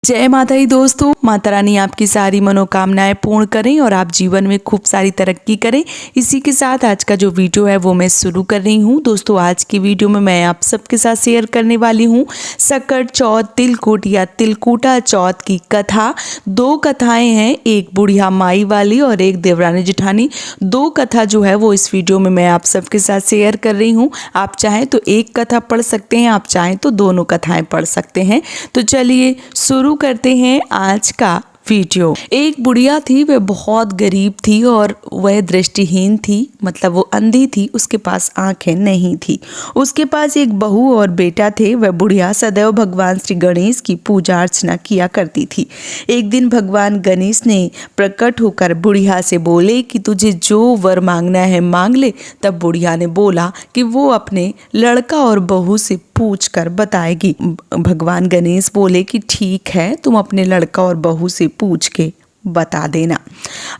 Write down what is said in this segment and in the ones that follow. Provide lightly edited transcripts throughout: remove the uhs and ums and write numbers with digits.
जय माता दी दोस्तों। माता रानी आपकी सारी मनोकामनाएं पूर्ण करें और आप जीवन में खूब सारी तरक्की करें। इसी के साथ आज का जो वीडियो है वो मैं शुरू कर रही हूँ। दोस्तों आज की वीडियो में मैं आप सबके साथ शेयर करने वाली हूँ सकट चौथ तिलकुट या तिलकुटा चौथ की कथा। दो कथाएं हैं, एक बुढ़िया माई वाली और एक देवरानी जेठानी। दो कथा जो है वो इस वीडियो में मैं आप सबके साथ शेयर कर रही हूँ। आप चाहें तो एक कथा पढ़ सकते हैं, आप चाहें तो दोनों कथाएं पढ़ सकते हैं। तो चलिए शुरू करते हैं आज का वीडियो। एक बुढ़िया थी, वह बहुत गरीब थी और वह दृष्टिहीन थी, मतलब वो अंधी थी, उसके पास आंखें नहीं थी। उसके पास एक बहू और बेटा थे। वह बुढ़िया सदैव भगवान श्री गणेश की पूजा अर्चना किया करती थी। एक दिन भगवान गणेश ने प्रकट होकर बुढ़िया से बोले कि तुझे जो वर मांगना है मांग ले। तब बुढ़िया ने बोला कि वो अपने लड़का और बहू से पूछ कर बताएगी। भगवान गणेश बोले कि ठीक है, तुम अपने लड़का और बहू से पूछ के बता देना।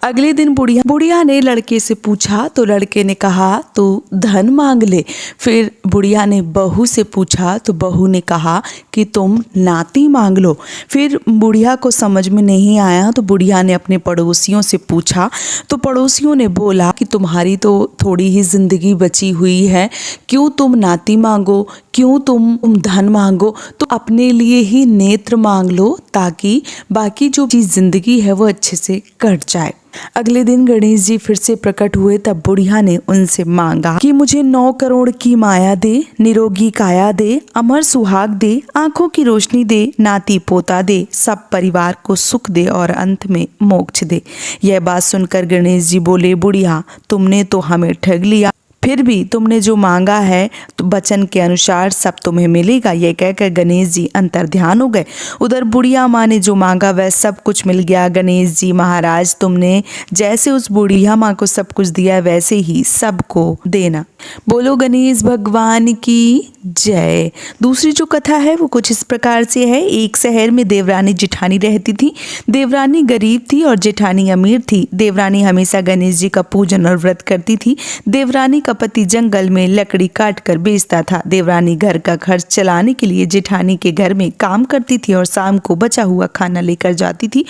अगले दिन बुढ़िया ने लड़के से पूछा तो लड़के ने कहा तो धन मांग ले। फिर बुढ़िया ने बहू से पूछा तो बहू ने कहा कि तुम नाती मांग लो। फिर बुढ़िया को समझ में नहीं आया तो बुढ़िया ने अपने पड़ोसियों से पूछा तो पड़ोसियों ने बोला कि तुम्हारी तो थोड़ी ही जिंदगी बची हुई है, क्यों तुम नाती मांगो, क्यों तुम धन मांगो, तो अपने लिए ही नेत्र मांग लो ताकि बाकी जो चीज जिंदगी है वो अच्छे से कट जाए। अगले दिन गणेश जी फिर से प्रकट हुए। तब बुढ़िया ने उनसे मांगा कि मुझे 9 करोड़ की माया दे, निरोगी काया दे, अमर सुहाग दे, आंखों की रोशनी दे, नाती पोता दे, सब परिवार को सुख दे और अंत में मोक्ष दे। यह बात सुनकर गणेश जी बोले, बुढ़िया तुमने तो हमें ठग लिया, फिर भी तुमने जो मांगा है तो वचन के अनुसार सब तुम्हें मिलेगा। यह कहकर गणेश जी अंतर्ध्यान हो गए। उधर बुढ़िया माँ ने जो मांगा वह सब कुछ मिल गया। गणेश जी महाराज, तुमने जैसे उस बुढ़िया माँ को सब कुछ दिया वैसे ही सबको देना। बोलो गणेश भगवान की जय। दूसरी जो कथा है वो कुछ इस प्रकार से है। एक शहर में देवरानी जेठानी रहती थी। देवरानी गरीब थी और जेठानी अमीर थी। देवरानी हमेशा गणेश जी का पूजन और व्रत करती थी। देवरानी का पति जंगल में लकड़ी काट कर बेचता था। देवरानी घर का खर्च चलाने के लिए जेठानी के घर में काम करती थी और शाम को बचा हुआ खाना लेकर जाती थी।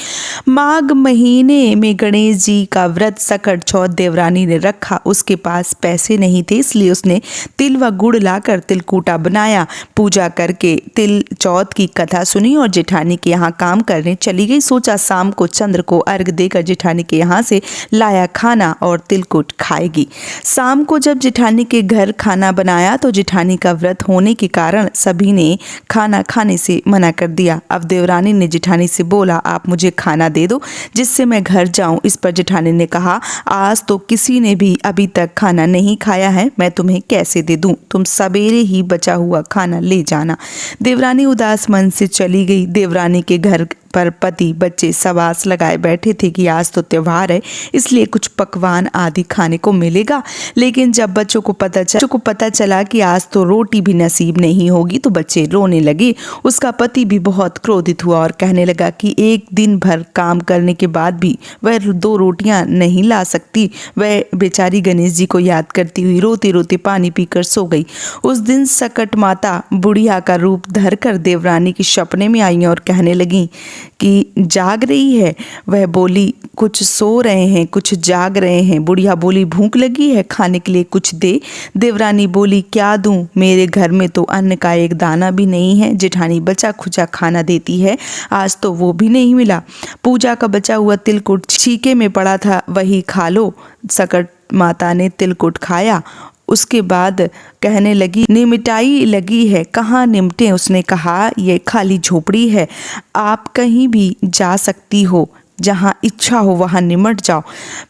माघ महीने में गणेश जी का व्रत सकट चौथ देवरानी ने रखा। उसके पास पैसे नहीं थे, इसलिए उसने तिल व गुड़ लाकर तिलकुटा बनाया। पूजा करके तिल चौथ की कथा सुनी और जेठानी के यहाँ काम करने चली गई। सोचा शाम को चंद्र को अर्घ देकर जेठानी के यहाँ से लाया खाना और तिलकुट खाएगी। शाम को जब जेठानी के घर खाना बनाया तो जेठानी का व्रत होने के कारण सभी ने खाना खाने से मना कर दिया। अब देवरानी ने जेठानी से बोला, आप मुझे खाना दे दो जिससे मैं घर जाऊं। इस पर जेठानी ने कहा, आज तो किसी ने भी अभी तक खाना नहीं खाया है, मैं तुम्हें कैसे दे दूं, तुम सवेरे ही बचा हुआ खाना ले जाना। देवरानी उदास मन से चली गई। देवरानी के घर पर पति बच्चे सब आस लगाए बैठे थे कि आज तो त्योहार है, इसलिए कुछ पकवान आदि खाने को मिलेगा। लेकिन जब बच्चों को पता चला कि आज तो रोटी भी नसीब नहीं होगी तो बच्चे रोने लगे। उसका पति भी बहुत क्रोधित हुआ और कहने लगा कि एक दिन भर काम करने के बाद भी वह 2 रोटियां नहीं ला सकती। वह बेचारी गणेश जी को याद करती हुई रोते रोते पानी पीकर सो गई। उस दिन सकट माता बुढ़िया का रूप धरकर देवरानी की सपने में आई और कहने लगी कि जाग रही है। वह बोली, कुछ सो रहे हैं, कुछ जाग रहे हैं। बुढ़िया बोली, भूख लगी है, खाने के लिए कुछ दे। देवरानी बोली, क्या दूं, मेरे घर में तो अन्न का एक दाना भी नहीं है। जेठानी बचा खुचा खाना देती है, आज तो वो भी नहीं मिला। पूजा का बचा हुआ तिलकुट छीके में पड़ा था, वही खा लो। सकट माता ने तिलकुट खाया। उसके बाद कहने लगी, निमटाई लगी है, कहाँ निमटे। उसने कहा, ये खाली झोपड़ी है, आप कहीं भी जा सकती हो, जहाँ इच्छा हो वहाँ निमट जाओ।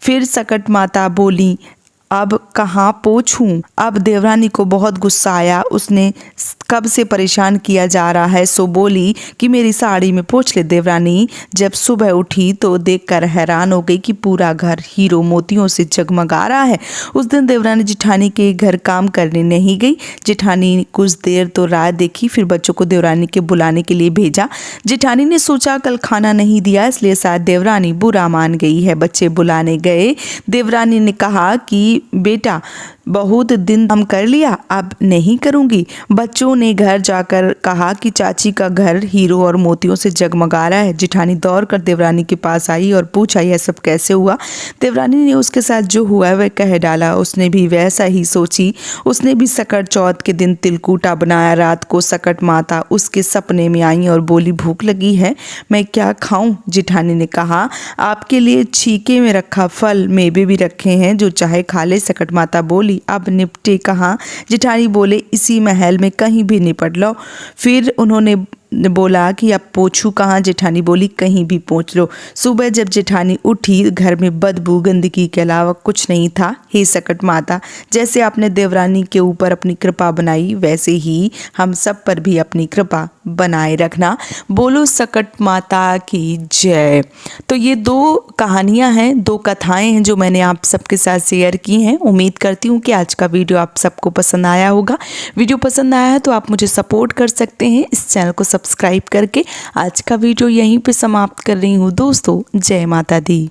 फिर सकट माता बोली, अब कहाँ पोंछूं। अब देवरानी को बहुत गुस्सा आया। उसने कब से परेशान किया जा रहा है, सो बोली कि मेरी साड़ी में पोंछ ले। देवरानी जब सुबह उठी तो देखकर हैरान हो गई कि पूरा घर हीरो मोतियों से जगमगा रहा है। उस दिन देवरानी जेठानी के घर काम करने नहीं गई। जेठानी कुछ देर तो राह देखी, फिर बच्चों को देवरानी के बुलाने के लिए भेजा। जेठानी ने सोचा कल खाना नहीं दिया, इसलिए शायद देवरानी बुरा मान गई है। बच्चे बुलाने गए। देवरानी ने कहा कि बेटा बहुत दिन काम कर लिया, अब नहीं करूँगी। बच्चों ने घर जाकर कहा कि चाची का घर हीरो और मोतियों से जगमगा रहा है। जेठानी दौड़कर देवरानी के पास आई और पूछा, यह सब कैसे हुआ? देवरानी ने उसके साथ जो हुआ वह कह डाला। उसने भी वैसा ही सोची। उसने भी सकट चौथ के दिन तिलकूटा बनाया। रात को सकट माता उसके सपने में आई और बोली, भूख लगी है, मैं क्या खाऊं? जेठानी ने कहा, आपके लिए छीके में रखा फल मेवे भी रखे हैं, जो चाहे खा ले। सकट माता बोली, अब निपटे कहाँ? जेठानी बोले, इसी महल में कहीं भी निपट लो। फिर उन्होंने बोला कि अब पोंछू कहाँ? जेठानी बोली, कहीं भी पोंछ लो। सुबह जब जेठानी उठी, घर में बदबू गंदगी के अलावा कुछ नहीं था। हे सकट माता, जैसे आपने देवरानी के ऊपर अपनी कृपा बनाई, वैसे ही हम सब पर भी अपनी कृपा बनाए रखना। बोलो सकट माता की जय। तो ये 2 कहानियाँ हैं, 2 कथाएं हैं जो मैंने आप सबके साथ शेयर की हैं। उम्मीद करती हूँ कि आज का वीडियो आप सबको पसंद आया होगा। वीडियो पसंद आया है तो आप मुझे सपोर्ट कर सकते हैं इस चैनल को सब्सक्राइब करके। आज का वीडियो यहीं पे समाप्त कर रही हूँ दोस्तों। जय माता दी।